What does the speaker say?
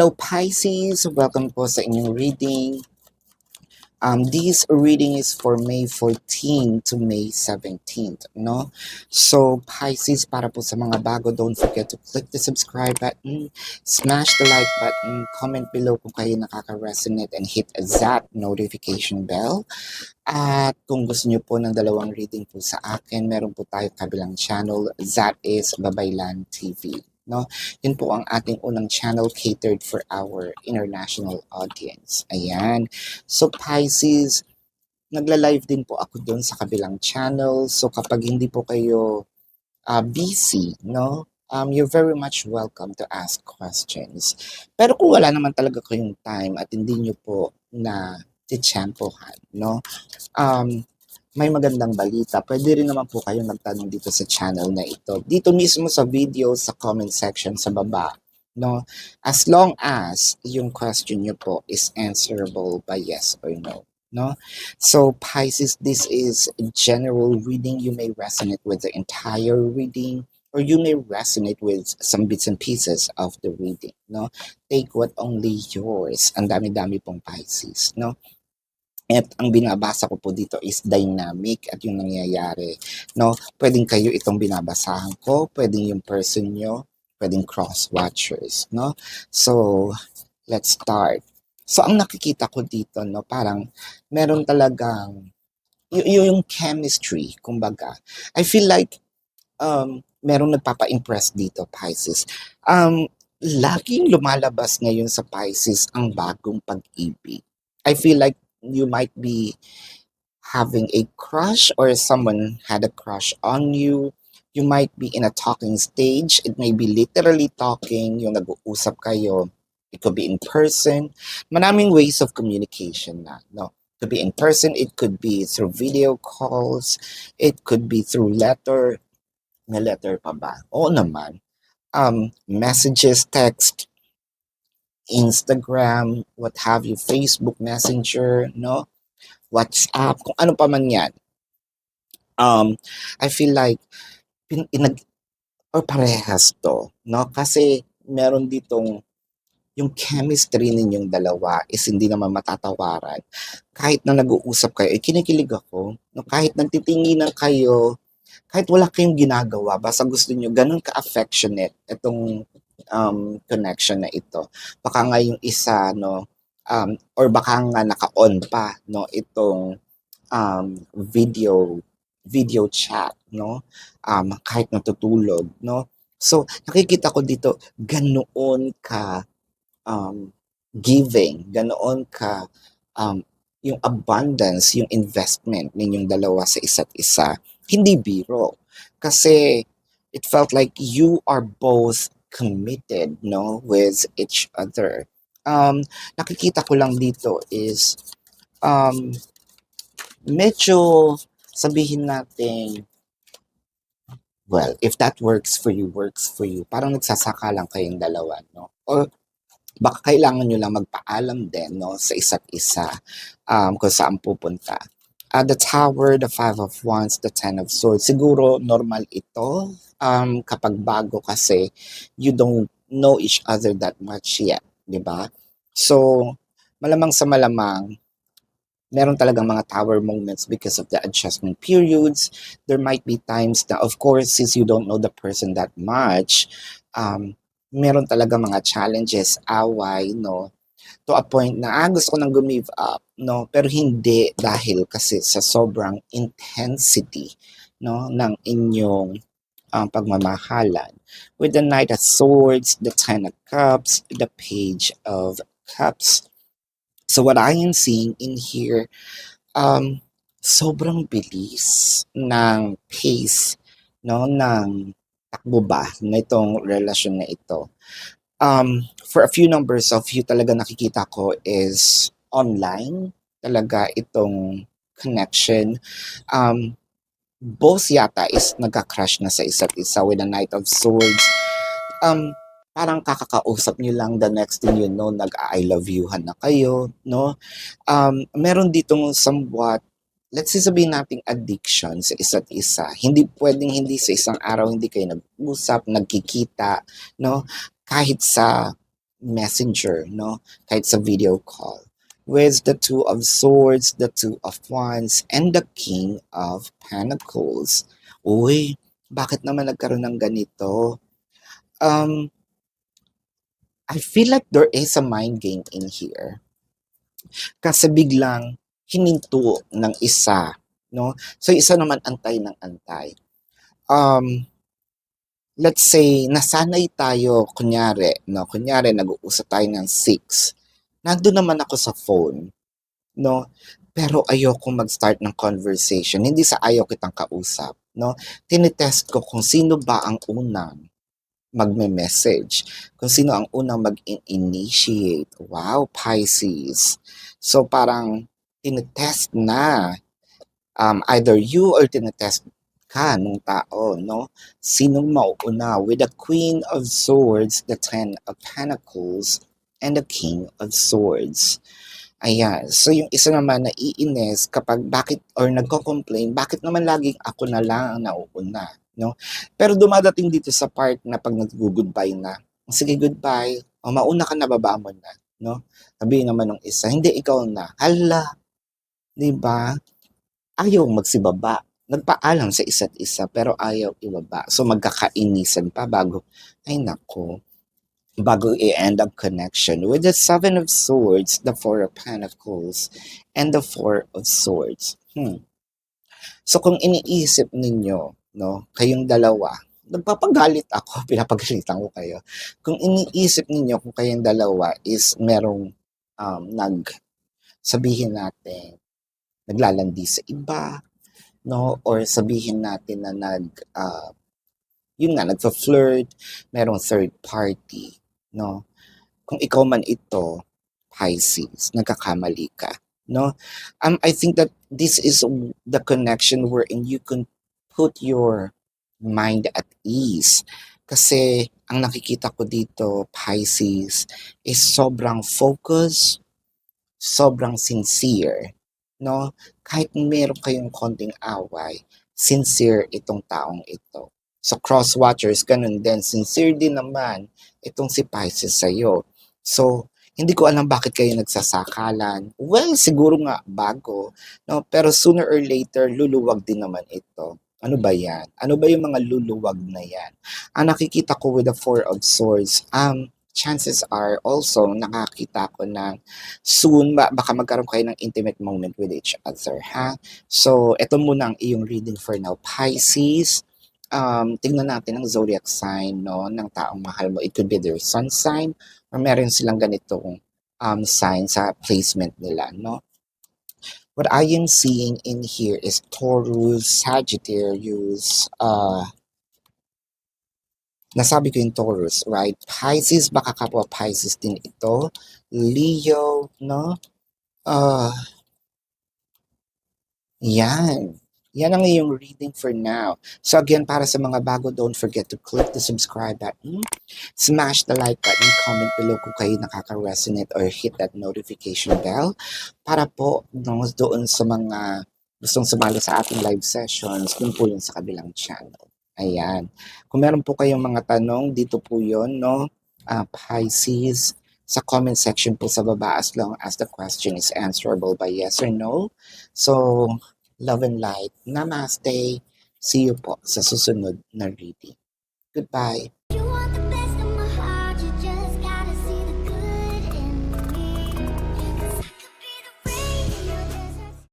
Hello Pisces, welcome po sa inyong reading. This reading is for May 14 to May 17th, no? So Pisces, para po sa mga bago, don't forget to click the subscribe button, smash the like button, comment below kung kayo nakaka-resonate, and hit that notification bell. At kung gusto nyo po ng dalawang reading po sa akin, meron po tayo kabilang channel, that is Babaylan TV. No? Yun po ang ating unang channel catered for our international audience. Ayan. So Pisces, nagla-live din po ako doon sa kabilang channel. So kapag hindi po kayo busy, no? You're very much welcome to ask questions. Pero kung wala naman talaga kayong time at hindi nyo po na titsyempohan, no? May magandang balita. Pwede rin naman po kayong magtanong dito sa channel na ito. Dito mismo sa video, sa comment section sa baba. No? As long as yung question nyo po is answerable by yes or no. No? So Pisces, this is a general reading. You may resonate with the entire reading or you may resonate with some bits and pieces of the reading. No? Take what only yours. Ang dami-dami pong Pisces. No? At ang binabasa ko po dito is dynamic at yung nangyayari. No? Pwedeng kayo itong binabasahan ko, pwedeng yung person nyo, pwedeng cross-watchers. No? So, let's start. So, ang nakikita ko dito, no, parang meron talagang yung chemistry, kumbaga. I feel like merong nagpapa-impress dito, Pisces. Laging lumalabas ngayon sa Pisces ang bagong pag-ibig. I feel like you might be having a crush or someone had a crush on you. You might be in a talking stage. It may be literally talking, yung nag-uusap kayo. It could be in person. Maraming ways of communication na, no? It could be in person, it could be through video calls, it could be through letter. May letter pa ba? Oo naman. Messages, text, Instagram, what have you, Facebook Messenger, no? WhatsApp, kung ano pa man yan. I feel like or parehas to, no? Kasi meron ditong yung chemistry ninyong dalawa is hindi naman matatawaran. Kahit na nag-uusap kayo, kinikilig ako. No? Kahit nagtitinginan kayo, kahit wala kayong ginagawa, basta gusto nyo, ganun ka-affectionate itong connection na ito. Baka nga yung isa, no, or baka nga naka-on pa, no, itong video chat, no, kahit natutulog, no. So, nakikita ko dito, ganoon ka giving, ganoon ka yung abundance, yung investment ninyong dalawa sa isa't isa. Hindi biro. Kasi it felt like you are both committed, no, with each other. Nakikita ko lang dito is medyo sabihin natin, well, if that works for you, works for you. Parang nagsasaka lang kayong dalawa, no? Or baka kailangan nyo lang magpaalam din, no, sa isa't isa kung saan pupunta. The Tower, the Five of Wands, the Ten of Swords. Siguro normal ito kapag bago kasi you don't know each other that much yet, di ba? So, malamang sa malamang, meron talagang mga tower moments because of the adjustment periods. There might be times na, of course, since you don't know the person that much, meron talaga mga challenges, away, no, to a point na gusto ko nang give up, no, pero hindi dahil kasi sa sobrang intensity, no, ng inyong pagmamahalan. With the Knight of Swords, the Ten of Cups, the Page of Cups. So what I am seeing in here, sobrang bilis ng pace, no, ng takbo ba na itong relasyon na ito. For a few numbers of you talaga nakikita ko is online talaga itong connection. Both yata is nagka-crush na sa isa't isa with the Knight of Swords. Parang kakakausap nyo lang, the next thing you know, nag-I love you-han na kayo, no? Meron ditong somewhat, let's say sabihin nating addiction sa isa't isa. Hindi pwedeng hindi sa isang araw hindi kayo nag-usap, nagkikita, no? Kahit sa messenger, no? Kahit sa video call. With the Two of Swords, the Two of Wands, and the King of Pentacles. Uy, bakit naman nagkaroon ng ganito? Um, I feel like there is a mind game in here. Kasi biglang hininto ng isa, no? So isa naman antay ng antay. Let's say nasanay tayo kunyari nag-uusap tayo ng 6. Nandun naman ako sa phone, no? Pero ayoko mag-start ng conversation, hindi sa ayaw kitang kausap, no? Tinitest ko kung sino ba ang unang magme-message, kung sino ang unang mag-initiate. Wow, Pisces. So parang tinitest na either you or tinetest ka nung tao, no? Sinong mauuna with the Queen of Swords, the Ten of Pentacles, and the King of Swords. Ayan. So yung isa naman naiinis kapag bakit or nagko-complain, bakit naman laging ako na lang ang nauuna, no? Pero dumadating dito sa part na pag nag-goodbye na, sige goodbye, o mauna ka na, baba mo na, no? Sabihin naman ng isa, hindi ikaw na. Hala, 'di ba? Ayaw magsibaba. Nagpaalam sa isa't isa pero ayaw ibaba. So magkakainisan pa bago, ay nako, bago i-end ang connection. With the Seven of Swords, the Four of Pentacles, and the Four of Swords. So kung iniisip ninyo, no, kayong dalawa, nagpapagalit ako, pinapagalitan ko kayo. Kung iniisip ninyo kung kayong dalawa is merong sabihin natin, naglalandi sa iba, no? Or sabihin natin na yun nga, nagfa-flirt, merong third party, no? Kung ikaw man ito, Pisces, nagkakamali ka, no? I think that this is the connection wherein you can put your mind at ease. Kasi ang nakikita ko dito, Pisces, is sobrang focus, sobrang sincere, no? Kahit meron kayong konting away, sincere itong taong ito. So cross-watchers, ganun din, sincere din naman itong si Pisces sa'yo. So, hindi ko alam bakit kayo nagsasakalan. Well, siguro nga bago, no? Pero sooner or later, luluwag din naman ito. Ano ba yan? Ano ba yung mga luluwag na yan? Ang nakikita ko with the Four of Swords, chances are also nakakita ko na soon baka magkaroon kayo ng intimate moment with each other, ha? So, ito muna ang iyong reading for now, Pisces. Tingnan natin ang zodiac sign, no, ng taong mahal mo. It could be their sun sign or meron silang ganitong sign sa placement nila, no? What I am seeing in here is Taurus, Sagittarius, nasabi ko yung Taurus, right? Pisces, baka kapwa Pisces din ito. Leo, no? Yan. Yan ang iyong reading for now. So again, para sa mga bago, don't forget to click the subscribe button, smash the like button, comment below kung kayo nakaka-resonate or hit that notification bell para po doon sa mga gustong sumali sa ating live sessions, dun po yun sa kabilang channel. Ayan. Kung meron po kayong mga tanong, dito po yun, no? Pisces, sa comment section po sa baba as long as the question is answerable by yes or no. So, love and light. Namaste. See you po sa susunod na reading. Goodbye.